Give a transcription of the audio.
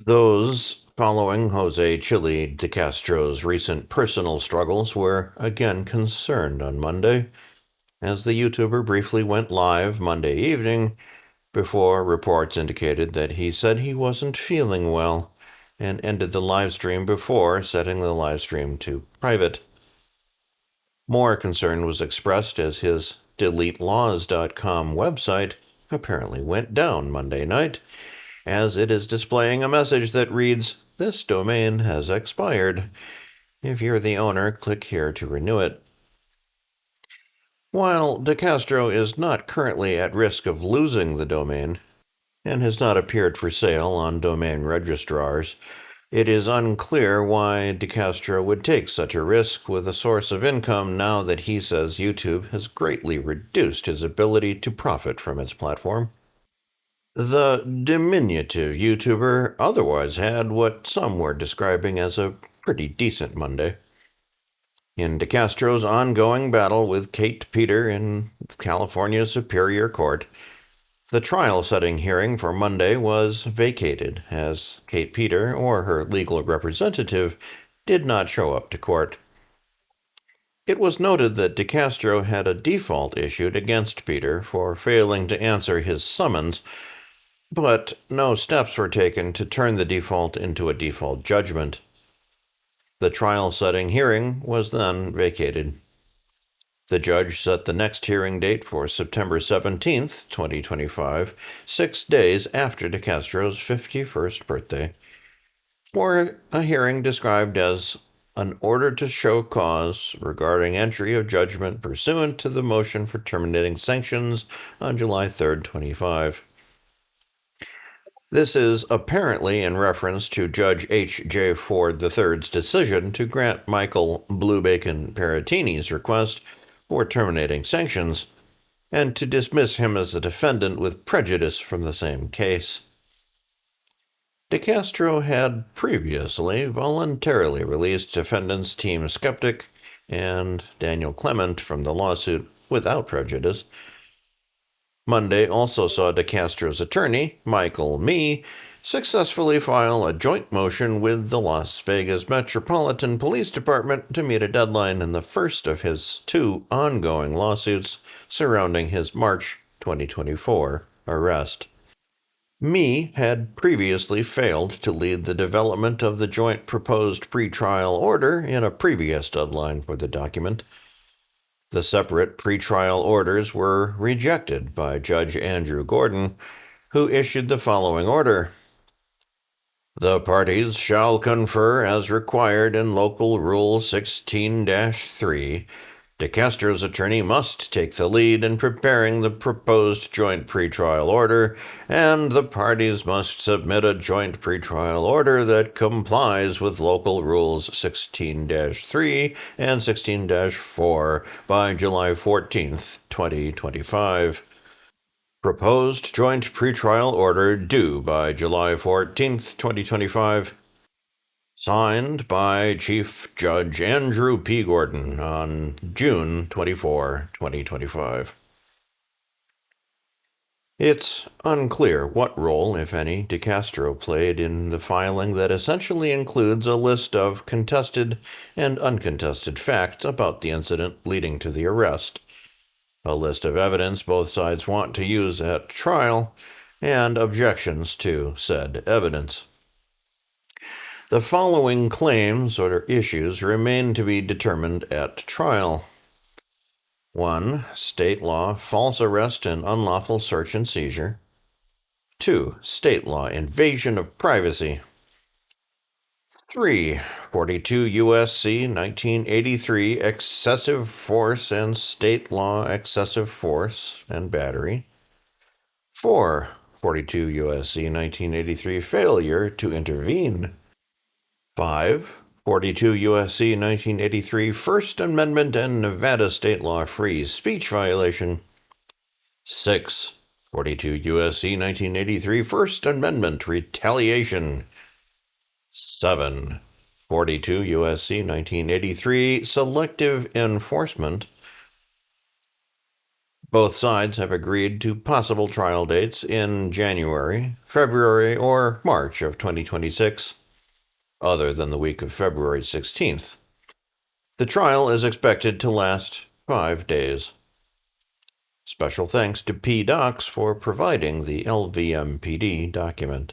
Those following Jose Chille DeCastro's recent personal struggles were again concerned on Monday, as the YouTuber briefly went live Monday evening before reports indicated that he said he wasn't feeling well and ended the live stream before setting the live stream to private. More concern was expressed as his DeleteLawZ.com website apparently went down Monday night, as it is displaying a message that reads, "This domain has expired. If you're the owner, click here to renew it." While DeCastro is not currently at risk of losing the domain and has not appeared for sale on domain registrars, it is unclear why DeCastro would take such a risk with a source of income now that he says YouTube has greatly reduced his ability to profit from its platform. The diminutive YouTuber otherwise had what some were describing as a pretty decent Monday. In DeCastro's ongoing battle with Kate Peter in California's Superior Court, the trial-setting hearing for Monday was vacated, as Kate Peter or her legal representative did not show up to court. It was noted that DeCastro had a default issued against Peter for failing to answer his summons, but no steps were taken to turn the default into a default judgment. The trial-setting hearing was then vacated. The judge set the next hearing date for September 17th, 2025, 6 days after DeCastro's 51st birthday, for a hearing described as an order to show cause regarding entry of judgment pursuant to the motion for terminating sanctions on July 3rd, 2025. This is apparently in reference to Judge H.J. Ford III's decision to grant Michael Blue Bacon Peratini's request for terminating sanctions, and to dismiss him as a defendant with prejudice from the same case. DeCastro had previously voluntarily released defendants Team Skeptic and Daniel Clement from the lawsuit without prejudice. Monday also saw DeCastro's attorney, Michael Mee, successfully file a joint motion with the Las Vegas Metropolitan Police Department to meet a deadline in the first of his 2 ongoing lawsuits surrounding his March 2024 arrest. Mee had previously failed to lead the development of the joint proposed pretrial order in a previous deadline for the document. The separate pretrial orders were rejected by Judge Andrew Gordon, who issued the following order. The parties shall confer as required in Local Rule 16-3. DeCastro's attorney must take the lead in preparing the proposed joint pretrial order, and the parties must submit a joint pretrial order that complies with Local Rules 16-3 and 16-4 by July 14th, 2025. Proposed joint pretrial order due by July 14th, 2025. Signed by Chief Judge Andrew P. Gordon on June 24, 2025. It's unclear what role, if any, DeCastro played in the filing that essentially includes a list of contested and uncontested facts about the incident leading to the arrest, a list of evidence both sides want to use at trial, and objections to said evidence. The following claims or issues remain to be determined at trial. 1. State law, false arrest and unlawful search and seizure. 2. State law, invasion of privacy. 3. 42 U.S.C. 1983, excessive force and state law, excessive force and battery. 4. 42 U.S.C. 1983, failure to intervene. 5. 42 U.S.C. 1983, First Amendment and Nevada state law free speech violation. 6. 42 U.S.C. 1983, First Amendment retaliation. 7. 42 U.S.C. 1983, selective enforcement. Both sides have agreed to possible trial dates in January, February, or March of 2026, other than the week of February 16th. The trial is expected to last 5 days. Special thanks to PDocs for providing the LVMPD document.